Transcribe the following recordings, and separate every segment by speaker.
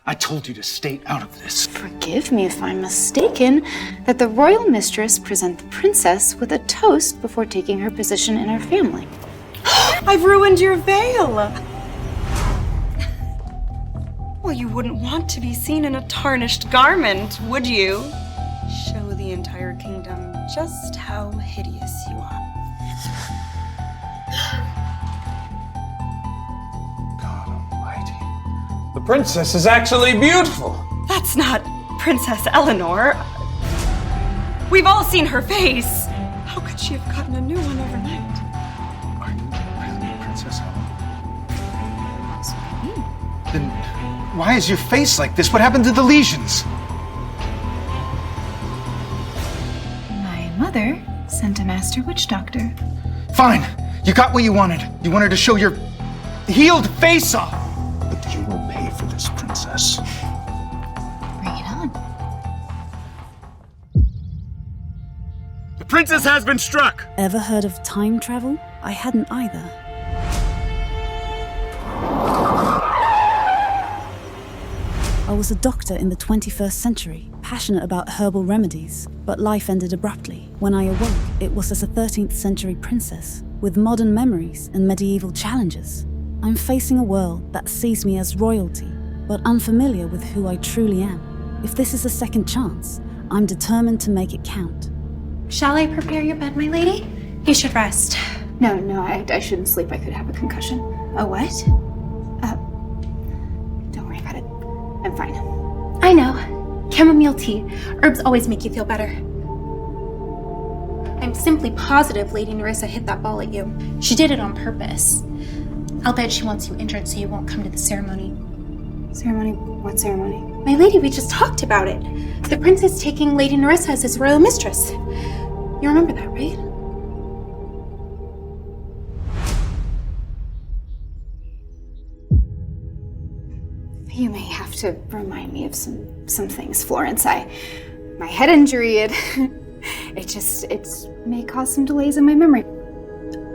Speaker 1: I told you to stay out of this.
Speaker 2: Forgive me if I'm mistaken that the royal mistress present the princess with a toast before taking her position in our family.
Speaker 3: I've ruined your veil! Well, you wouldn't want to be seen in a tarnished garment, would you? Show the entire kingdom just how hideous you are.
Speaker 1: God almighty. The princess is actually beautiful.
Speaker 3: That's not Princess Eleanor. We've all seen her face. How could she have gotten a new one overnight?
Speaker 1: Are you really Princess Eleanor?
Speaker 2: That's what I mean.
Speaker 1: Then why is your face like this? What happened to the lesions?
Speaker 2: My mother sent a master witch doctor.
Speaker 1: Fine. You got what you wanted. You wanted to show your healed face off. But you will pay for this, princess.
Speaker 2: Bring it on.
Speaker 1: The princess has been struck.
Speaker 4: Ever heard of time travel? I hadn't either. I was a doctor in the 21st century, passionate about herbal remedies, but life ended abruptly. When I awoke, it was as a 13th century princess, with modern memories and medieval challenges. I'm facing a world that sees me as royalty, but unfamiliar with who I truly am. If this is a second chance, I'm determined to make it count.
Speaker 5: Shall I prepare your bed, my lady? You should rest.
Speaker 2: No, I shouldn't sleep. I could have a concussion.
Speaker 5: A what?
Speaker 2: Don't worry about it. I'm fine.
Speaker 5: I know. Chamomile tea. Herbs always make you feel better. I'm simply positive Lady Nerissa hit that ball at you. She did it on purpose. I'll bet she wants you injured so you won't come to the ceremony.
Speaker 2: Ceremony? What ceremony?
Speaker 5: My lady, we just talked about it. The prince is taking Lady Nerissa as his royal mistress. You remember that, right?
Speaker 2: You may have to remind me of some things, Florence. My head injury, it may cause some delays in my memory.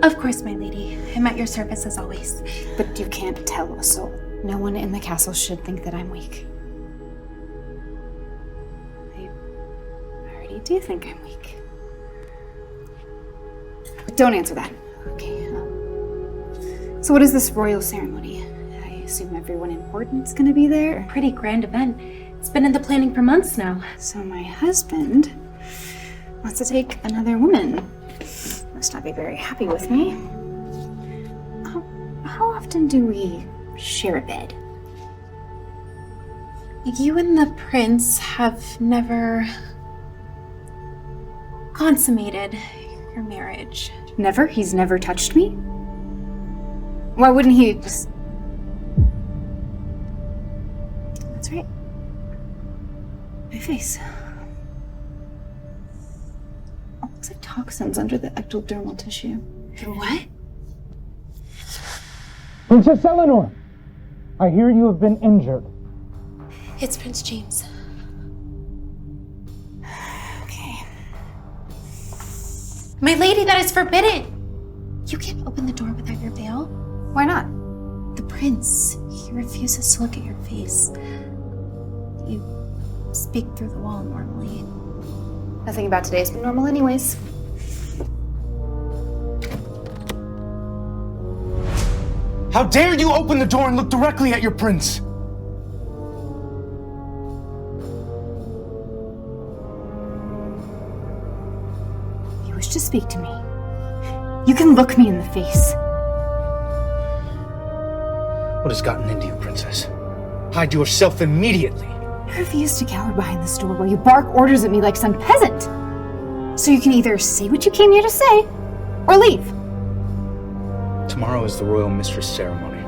Speaker 5: Of course, my lady. I'm at your service as always.
Speaker 2: But you can't tell a soul. No one in the castle should think that I'm weak. I already do think I'm weak. But don't answer that. Okay. So what is this royal ceremony? I assume everyone important's gonna be there?
Speaker 5: Pretty grand event. It's been in the planning for months now.
Speaker 2: So my husband wants to take another woman. Must not be very happy with me. How often do we share a bed?
Speaker 5: You and the prince have never consummated your marriage.
Speaker 2: Never? He's never touched me? Why wouldn't he just... That's right. My face. Oh, looks like toxins under the ectodermal tissue.
Speaker 5: What?
Speaker 1: Princess Eleanor, I hear you have been injured.
Speaker 5: It's Prince James.
Speaker 2: Okay.
Speaker 5: My lady, that is forbidden! You can't open the door without your veil.
Speaker 2: Why not?
Speaker 5: The prince, he refuses to look at your face. You speak through the wall normally.
Speaker 2: Nothing about today's been normal anyways.
Speaker 1: How dare you open the door and look directly at your prince?
Speaker 2: You wish to speak to me. You can look me in the face.
Speaker 1: What has gotten into you, princess? Hide yourself immediately.
Speaker 2: I refuse to cower behind this door while you bark orders at me like some peasant. So you can either say what you came here to say, or leave.
Speaker 1: Tomorrow is the royal mistress ceremony.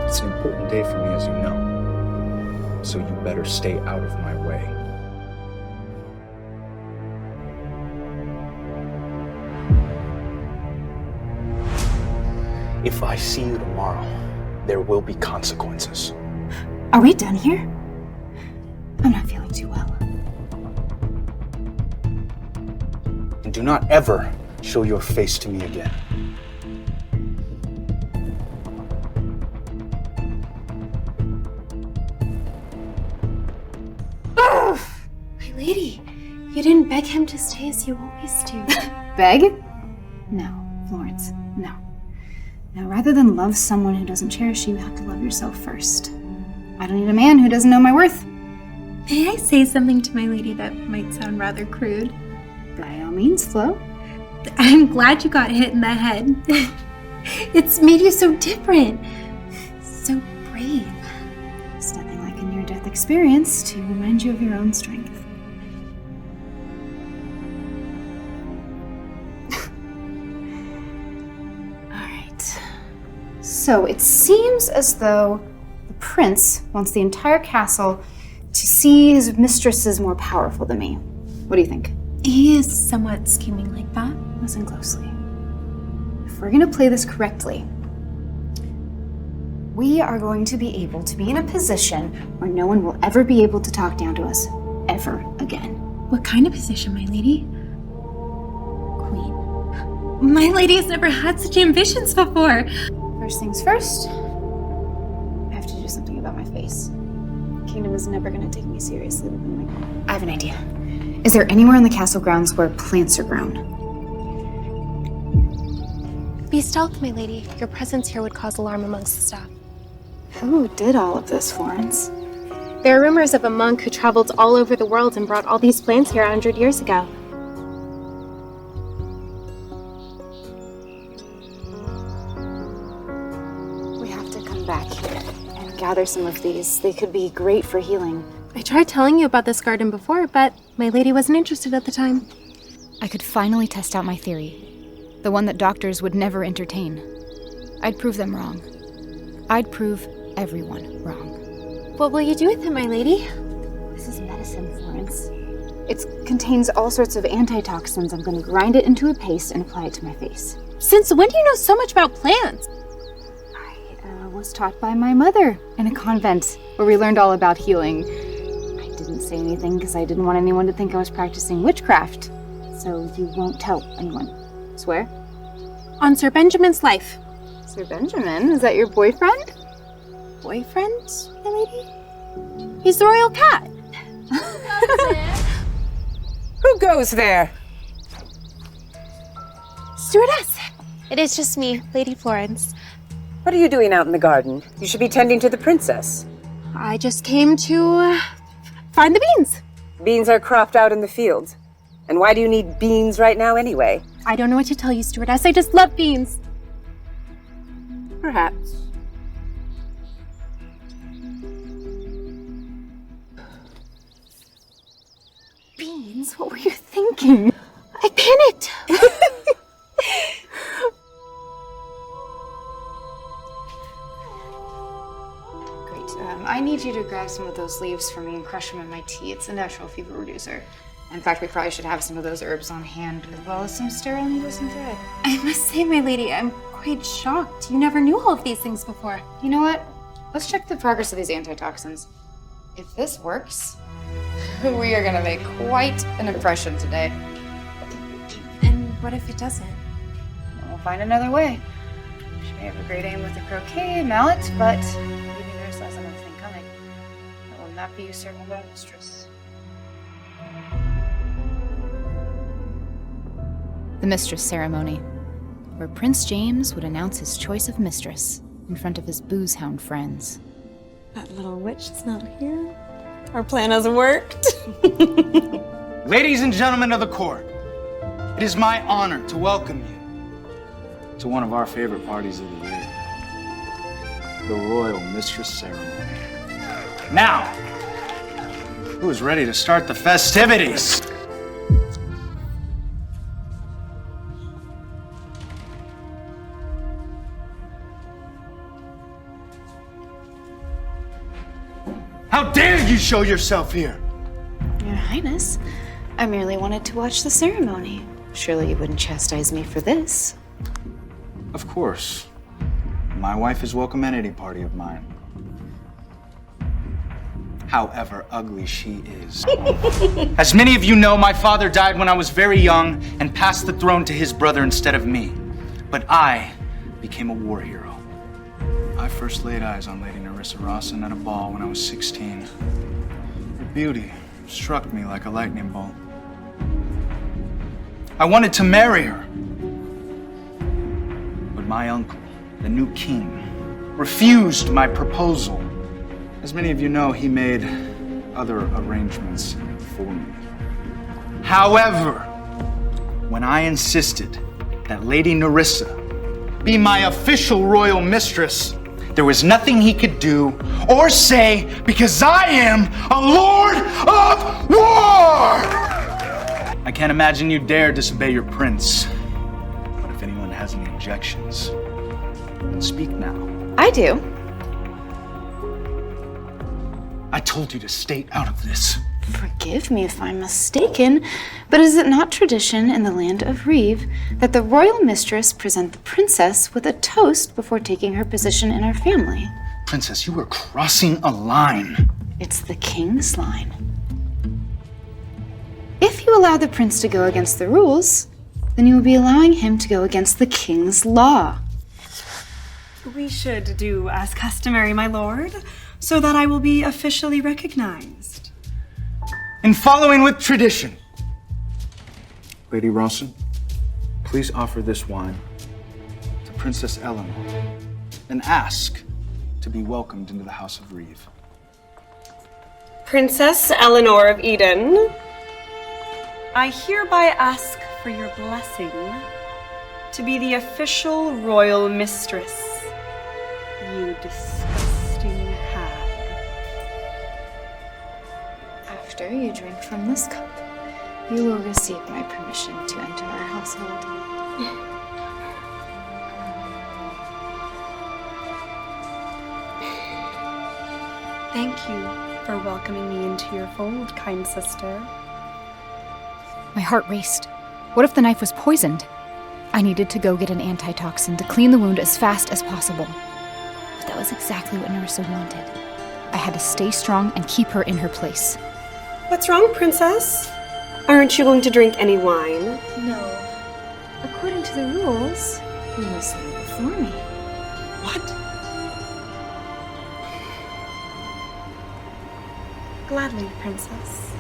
Speaker 1: It's an important day for me, as you know. So you better stay out of my way. If I see you tomorrow, there will be consequences.
Speaker 2: Are we done here? I'm not feeling too well.
Speaker 1: And do not ever show your face to me again.
Speaker 5: lady, you didn't beg him to stay as you always do.
Speaker 2: Beg? No, Florence, no. Now, rather than love someone who doesn't cherish you, you have to love yourself first. I don't need a man who doesn't know my worth.
Speaker 5: May I say something to my lady that might sound rather crude?
Speaker 2: By all means, Flo.
Speaker 5: I'm glad you got hit in the head. It's made you so different. So brave.
Speaker 2: There's nothing like a near-death experience to remind you of your own strength. So it seems as though the prince wants the entire castle to see his mistress as more powerful than me. What do you think?
Speaker 5: He is somewhat scheming like that.
Speaker 2: Listen closely. If we're gonna play this correctly, we are going to be able to be in a position where no one will ever be able to talk down to us, ever again.
Speaker 5: What kind of position, my lady? Queen. My lady has never had such ambitions before.
Speaker 2: First things first, I have to do something about my face. The kingdom is never going to take me seriously. I have an idea. Is there anywhere in the castle grounds where plants are grown?
Speaker 6: Be stealth, my lady. Your presence here would cause alarm amongst the staff.
Speaker 2: Who did all of this, Florence?
Speaker 6: There are rumors of a monk who traveled all over the world and brought all these plants here 100 years ago.
Speaker 2: Back here and gather some of these. They could be great for healing.
Speaker 6: I tried telling you about this garden before, but my lady wasn't interested at the time.
Speaker 7: I could finally test out my theory. The one that doctors would never entertain. I'd prove them wrong. I'd prove everyone wrong.
Speaker 6: What will you do with it, my lady?
Speaker 2: This is medicine, Florence. It contains all sorts of antitoxins. I'm going to grind it into a paste and apply it to my face.
Speaker 6: Since when do you know so much about plants?
Speaker 2: Was taught by my mother in a convent where we learned all about healing. I didn't say anything because I didn't want anyone to think I was practicing witchcraft. So you won't tell anyone. Swear?
Speaker 6: On Sir Benjamin's life.
Speaker 2: Sir Benjamin? Is that your boyfriend?
Speaker 6: Boyfriend, my lady? He's the royal cat.
Speaker 8: Who goes there?
Speaker 6: Stewardess. It is just me, Lady Florence.
Speaker 8: What are you doing out in the garden? You should be tending to the princess.
Speaker 6: I just came to find the beans.
Speaker 8: Beans are cropped out in the field. And why do you need beans right now anyway?
Speaker 6: I don't know what to tell you, stewardess. I just love beans.
Speaker 8: Perhaps.
Speaker 2: Beans? What were you thinking?
Speaker 6: I panicked.
Speaker 2: I need you to grab some of those leaves for me and crush them in my tea. It's a natural fever reducer. In fact, we probably should have some of those herbs on hand, as well as some sterile needles and thread.
Speaker 5: I must say, my lady, I'm quite shocked. You never knew all of these things before.
Speaker 2: You know what? Let's check the progress of these antitoxins. If this works, we are gonna make quite an impression today.
Speaker 5: And what if it doesn't?
Speaker 2: We'll find another way. She may have a great aim with the croquet mallet, but maybe there's less another thing coming. That will not be usurped by mistress.
Speaker 7: The mistress ceremony, where Prince James would announce his choice of mistress in front of his booze-hound friends.
Speaker 3: That little witch is not here. Our plan has worked.
Speaker 1: Ladies and gentlemen of the court, it is my honor to welcome you to one of our favorite parties of the year, the Royal Mistress Ceremony. Now, who is ready to start the festivities? How dare you show yourself here?
Speaker 2: Your Highness, I merely wanted to watch the ceremony. Surely you wouldn't chastise me for this.
Speaker 1: Of course. My wife is welcome at any party of mine. However ugly she is. As many of you know, my father died when I was very young and passed the throne to his brother instead of me. But I became a war hero. I first laid eyes on Lady Nerissa Rawson at a ball when I was 16. Her beauty struck me like a lightning bolt. I wanted to marry her. But my uncle, the new king, refused my proposal. As many of you know, he made other arrangements for me. However, when I insisted that Lady Nerissa be my official royal mistress, there was nothing he could do or say because I am a Lord of War! I can't imagine you dare disobey your prince. But if anyone has any objections, then speak now.
Speaker 2: I do.
Speaker 1: I told you to stay out of this.
Speaker 2: Forgive me if I'm mistaken, but is it not tradition in the land of Reeve that the royal mistress present the princess with a toast before taking her position in her family?
Speaker 1: Princess, you are crossing a line.
Speaker 2: It's the king's line. If you allow the prince to go against the rules, then you will be allowing him to go against the king's law.
Speaker 3: We should do as customary, my lord, so that I will be officially recognized.
Speaker 1: In following with tradition. Lady Rawson, please offer this wine to Princess Eleanor and ask to be welcomed into the House of Reeve.
Speaker 3: Princess Eleanor of Eden, I hereby ask for your blessing to be the official royal mistress. You disgusting hag.
Speaker 2: After you drink from this cup, you will receive my permission to enter our household.
Speaker 3: Thank you for welcoming me into your fold, kind sister.
Speaker 7: My heart raced. What if the knife was poisoned? I needed to go get an antitoxin to clean the wound as fast as possible. But that was exactly what Nerissa wanted. I had to stay strong and keep her in her place.
Speaker 3: What's wrong, princess? Aren't you going to drink any wine?
Speaker 2: No. According to the rules, you must leave before me.
Speaker 3: What? Gladly, princess.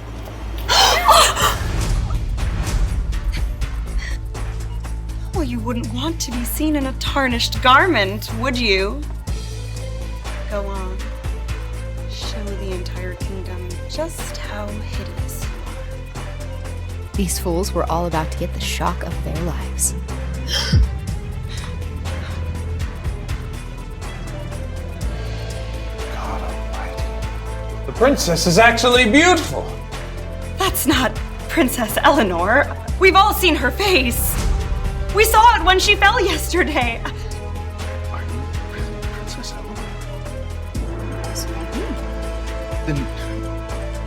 Speaker 3: Well, you wouldn't want to be seen in a tarnished garment, would you? Go on. Show the entire kingdom just how hideous you are.
Speaker 7: These fools were all about to get the shock of their lives.
Speaker 1: God almighty.
Speaker 9: The princess is actually beautiful.
Speaker 3: That's not Princess Eleanor. We've all seen her face. We saw it when she fell yesterday.
Speaker 1: Are you really Princess Eleanor?
Speaker 2: This might be.
Speaker 1: Then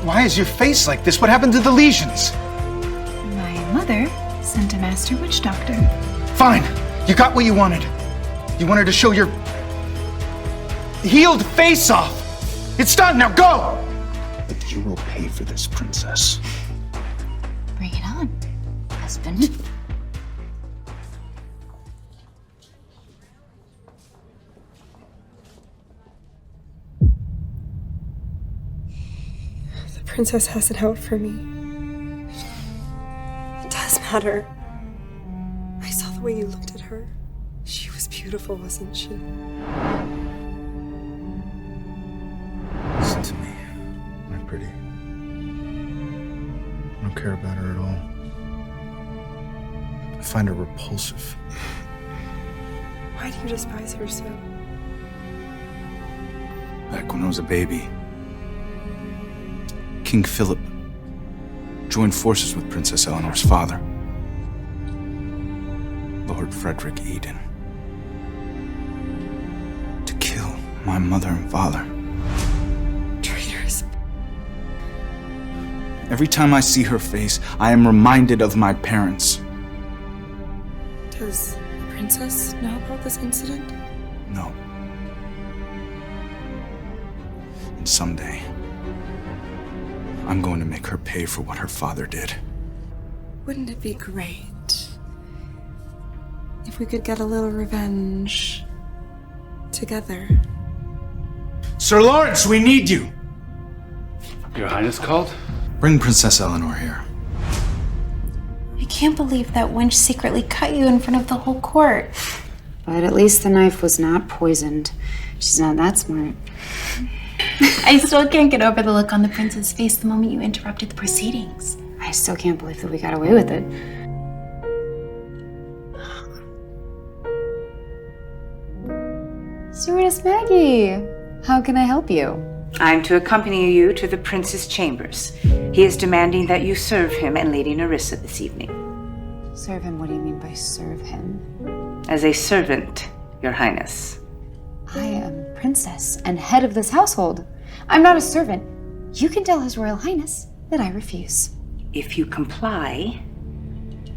Speaker 1: why is your face like this? What happened to the lesions?
Speaker 2: My mother sent a master witch doctor.
Speaker 1: Fine. You got what you wanted. You wanted to show your healed face off. It's done. Now go! But you will pay for this, princess.
Speaker 2: Bring it on, husband.
Speaker 3: The princess has it out for me. It does matter. I saw the way you looked at her. She was beautiful, wasn't she?
Speaker 1: Listen to me, my pretty. I don't care about her at all. I find her repulsive.
Speaker 3: Why do you despise her so?
Speaker 1: Back when I was a baby, King Philip joined forces with Princess Eleanor's father, Lord Frederick Eden, to kill my mother and father.
Speaker 3: Traitors.
Speaker 1: Every time I see her face, I am reminded of my parents.
Speaker 3: Does the princess know about this incident?
Speaker 1: No. And someday, I'm going to make her pay for what her father did.
Speaker 3: Wouldn't it be great if we could get a little revenge together?
Speaker 1: Sir Lawrence, we need you!
Speaker 9: Your Highness called?
Speaker 1: Bring Princess Eleanor here.
Speaker 5: I can't believe that wench secretly cut you in front of the whole court.
Speaker 2: But at least the knife was not poisoned. She's not that smart.
Speaker 5: I still can't get over the look on the prince's face the moment you interrupted the proceedings.
Speaker 2: I still can't believe that we got away with it. Stewardess Maggie, how can I help you?
Speaker 8: I'm to accompany you to the prince's chambers. He is demanding that you serve him and Lady Nerissa this evening.
Speaker 2: Serve him? What do you mean by serve him?
Speaker 8: As a servant, Your Highness.
Speaker 2: I am princess and head of this household. I'm not a servant. You can tell His Royal Highness that I refuse.
Speaker 8: If you comply,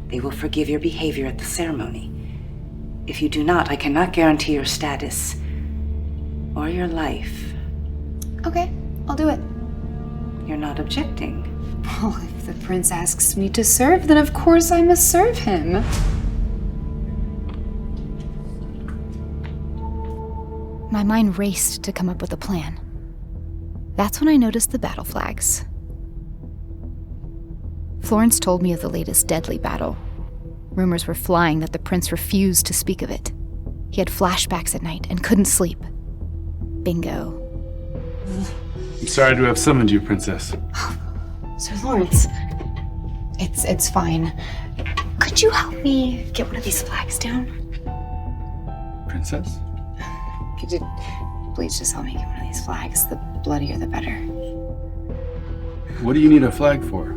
Speaker 8: they will forgive your behavior at the ceremony. If you do not, I cannot guarantee your status or your life.
Speaker 2: Okay, I'll do it.
Speaker 8: You're not objecting.
Speaker 2: Well, if the prince asks me to serve, then of course I must serve him.
Speaker 7: My mind raced to come up with a plan. That's when I noticed the battle flags. Florence told me of the latest deadly battle. Rumors were flying that the prince refused to speak of it. He had flashbacks at night and couldn't sleep. Bingo.
Speaker 10: I'm sorry to have summoned you, Princess.
Speaker 2: Sir Lawrence, it's fine. Could you help me get one of these flags down?
Speaker 10: Princess?
Speaker 2: Could you please just help me get one of these flags? The bloodier the better.
Speaker 10: What do you need a flag for?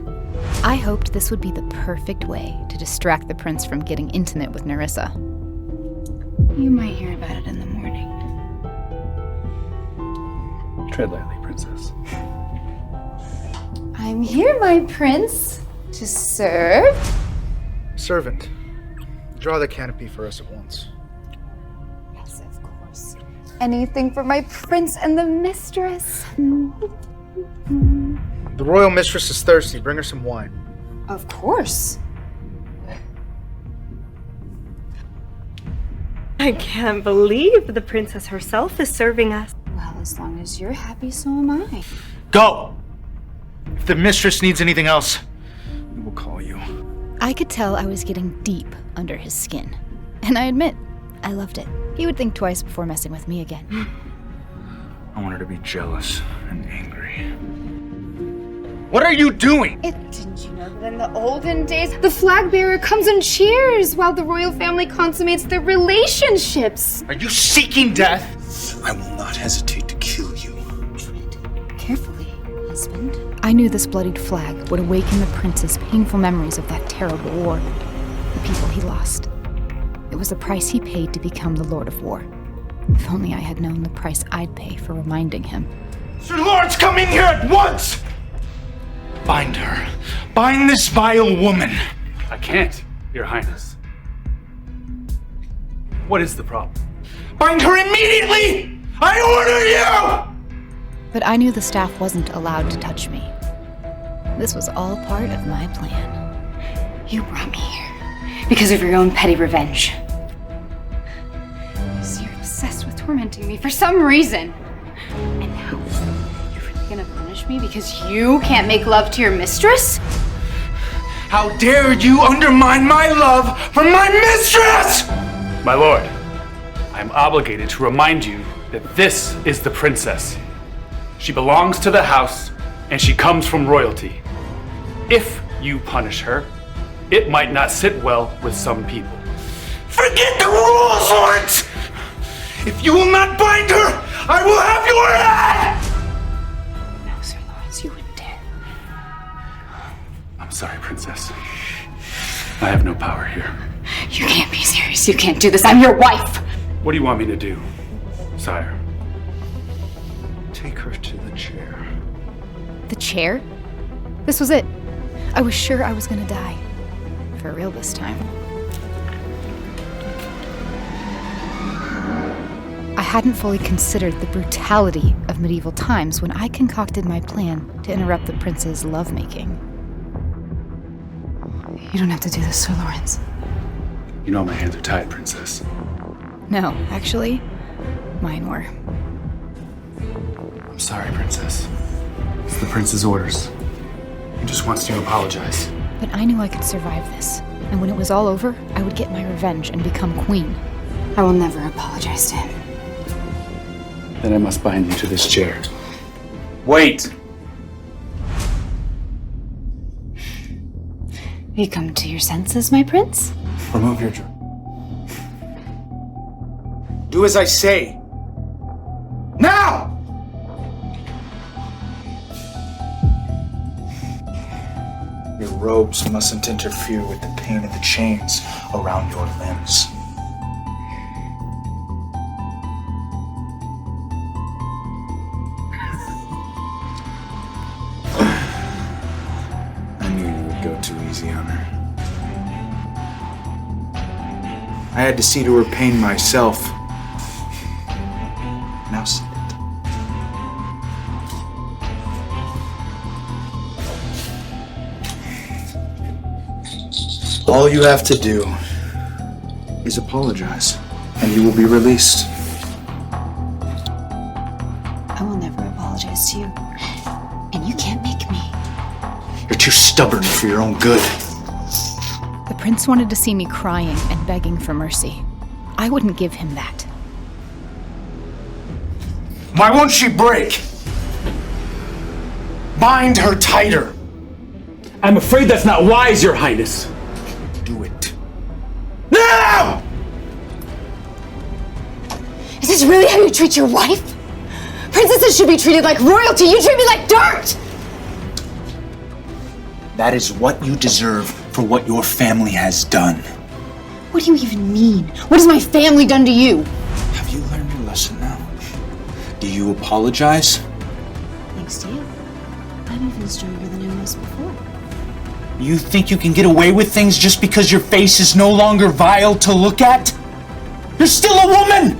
Speaker 7: I hoped this would be the perfect way to distract the prince from getting intimate with Nerissa.
Speaker 2: You might hear about it in the morning.
Speaker 10: Tread lightly, Princess.
Speaker 2: I'm here, my prince, to serve.
Speaker 11: Servant, draw the canopy for us at once.
Speaker 2: Yes, of course. Anything for my prince and the mistress.
Speaker 11: The royal mistress is thirsty. Bring her some wine.
Speaker 2: Of course.
Speaker 3: I can't believe the princess herself is serving us.
Speaker 2: Well, as long as you're happy, so am I.
Speaker 1: Go! If the mistress needs anything else, we will call you.
Speaker 7: I could tell I was getting deep under his skin. And I admit, I loved it. He would think twice before messing with me again.
Speaker 1: I want her to be jealous and angry. What are you doing?
Speaker 2: Didn't you know that in the olden days, the flag bearer comes and cheers while the royal family consummates their relationships?
Speaker 1: Are you seeking death?
Speaker 12: I will not hesitate to kill you.
Speaker 2: Carefully, husband.
Speaker 7: I knew this bloodied flag would awaken the prince's painful memories of that terrible war, the people he lost. It was the price he paid to become the Lord of War. If only I had known the price I'd pay for reminding him.
Speaker 1: Sir Lawrence, come in here at once! Bind her. Bind this vile woman.
Speaker 10: I can't, Your Highness. What is the problem?
Speaker 1: Bind her immediately! I order you!
Speaker 7: But I knew the staff wasn't allowed to touch me. This was all part of my plan.
Speaker 2: You brought me here because of your own petty revenge. So you're obsessed with tormenting me for some reason. And now, you're really gonna punish me because you can't make love to your mistress?
Speaker 1: How dare you undermine my love for my mistress!
Speaker 10: My lord, I am obligated to remind you that this is the princess. She belongs to the house, and she comes from royalty. If you punish her, it might not sit well with some people.
Speaker 1: Forget the rules, Lawrence! If you will not bind her, I will have your head!
Speaker 2: No, Sir Lawrence, you wouldn't dare.
Speaker 10: I'm sorry, Princess. I have no power here.
Speaker 2: You can't be serious. You can't do this. I'm your wife!
Speaker 10: What do you want me to do, sire?
Speaker 11: Take her to the chair.
Speaker 7: The chair? This was it. I was sure I was gonna die. For real this time. I hadn't fully considered the brutality of medieval times when I concocted my plan to interrupt the prince's lovemaking.
Speaker 2: You don't have to do this, Sir Lawrence.
Speaker 10: You know my hands are tied, Princess.
Speaker 7: No, actually, mine were.
Speaker 10: I'm sorry, Princess. It's the prince's orders. He just wants to apologize.
Speaker 7: But I knew I could survive this. And when it was all over, I would get my revenge and become queen.
Speaker 2: I will never apologize to him.
Speaker 10: Then I must bind you to this chair. Wait!
Speaker 2: Have you come to your senses, my prince?
Speaker 1: Remove your dress. Do as I say. Now! Your robes mustn't interfere with the pain of the chains around your limbs. I knew you would go too easy on her. I had to see to her pain myself. Now sit it. All you have to do is apologize, and you will be released.
Speaker 2: I will never apologize to you. And you can't make me.
Speaker 1: You're too stubborn for your own good.
Speaker 7: The prince wanted to see me crying and begging for mercy. I wouldn't give him that.
Speaker 1: Why won't she break? Bind her tighter.
Speaker 10: I'm afraid that's not wise, Your Highness.
Speaker 1: Do it. Now!
Speaker 2: Is this really how you treat your wife? Princesses should be treated like royalty. You treat me like dirt!
Speaker 1: That is what you deserve for what your family has done.
Speaker 2: What do you even mean? What has my family done to you?
Speaker 1: Have you learned your lesson now? Do you apologize?
Speaker 2: Thanks to you. I'm even stronger than I was before.
Speaker 1: You think you can get away with things just because your face is no longer vile to look at? You're still a woman!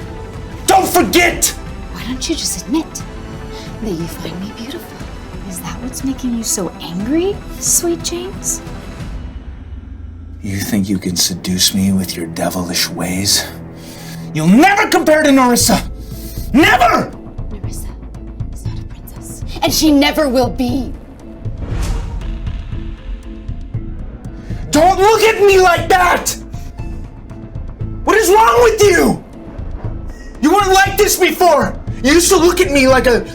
Speaker 1: Don't forget!
Speaker 2: Why don't you just admit that you find me beautiful? Is that what's making you so angry, sweet James?
Speaker 1: You think you can seduce me with your devilish ways? You'll never compare to Nerissa! Never!
Speaker 2: Nerissa is not a princess. And she never will be.
Speaker 1: Don't look at me like that! What is wrong with you? You weren't like this before! You used to look at me like a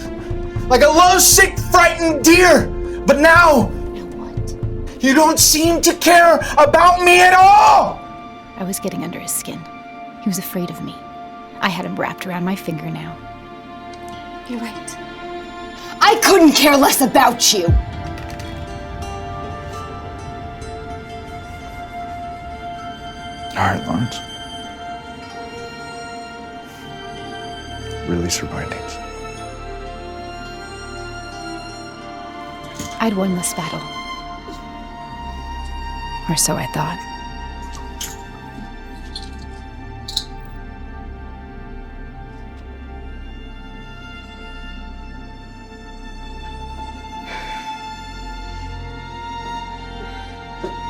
Speaker 1: lovesick, frightened deer! But now, you don't seem to care about me at all!
Speaker 7: I was getting under his skin. He was afraid of me. I had him wrapped around my finger now.
Speaker 2: You're right. I couldn't care less about you!
Speaker 1: All right, Lawrence. Release her bindings.
Speaker 7: I'd won this battle. Or so I thought.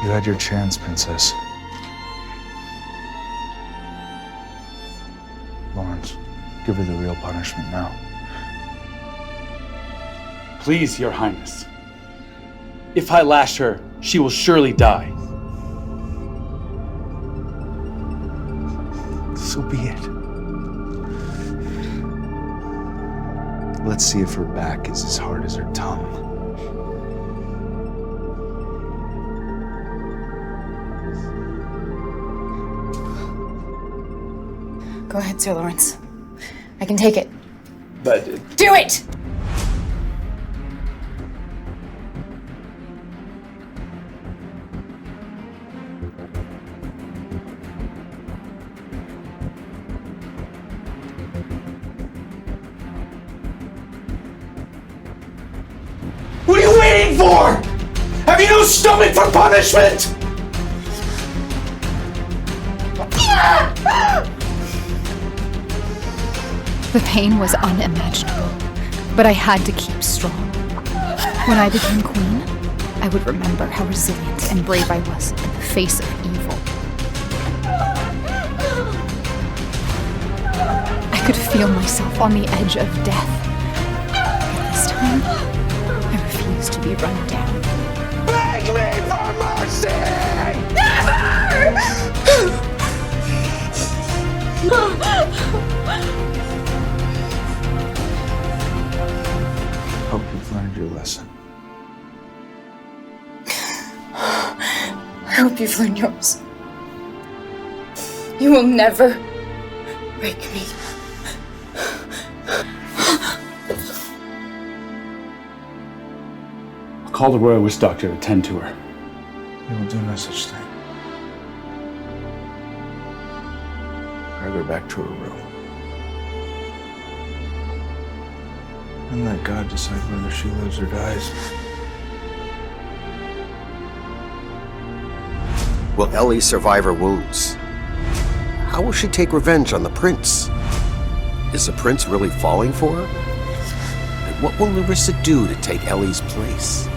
Speaker 1: You had your chance, Princess. Lawrence, give her the real punishment now.
Speaker 10: Please, Your Highness. If I lash her, she will surely die.
Speaker 1: So be it. Let's see if her back is as hard as her tongue.
Speaker 2: Go ahead, Sir Lawrence. I can take it.
Speaker 10: But
Speaker 2: Do it!
Speaker 1: What are you waiting for? Have you no stomach for punishment?
Speaker 7: The pain was unimaginable, but I had to keep strong. When I became queen, I would remember how resilient and brave I was in the face of evil. I could feel myself on the edge of death. But this time, I refused to be run down.
Speaker 1: hope you've learned your lesson.
Speaker 13: I hope you've learned yours. You will never break me.
Speaker 10: I'll call the royal witch doctor to attend to her.
Speaker 1: You will do no such thing. Drag her back to her room. And let God decide whether she lives or dies.
Speaker 14: Will Ellie survive her wounds? How will she take revenge on the prince? Is the prince really falling for her? And what will Larissa do to take Ellie's place?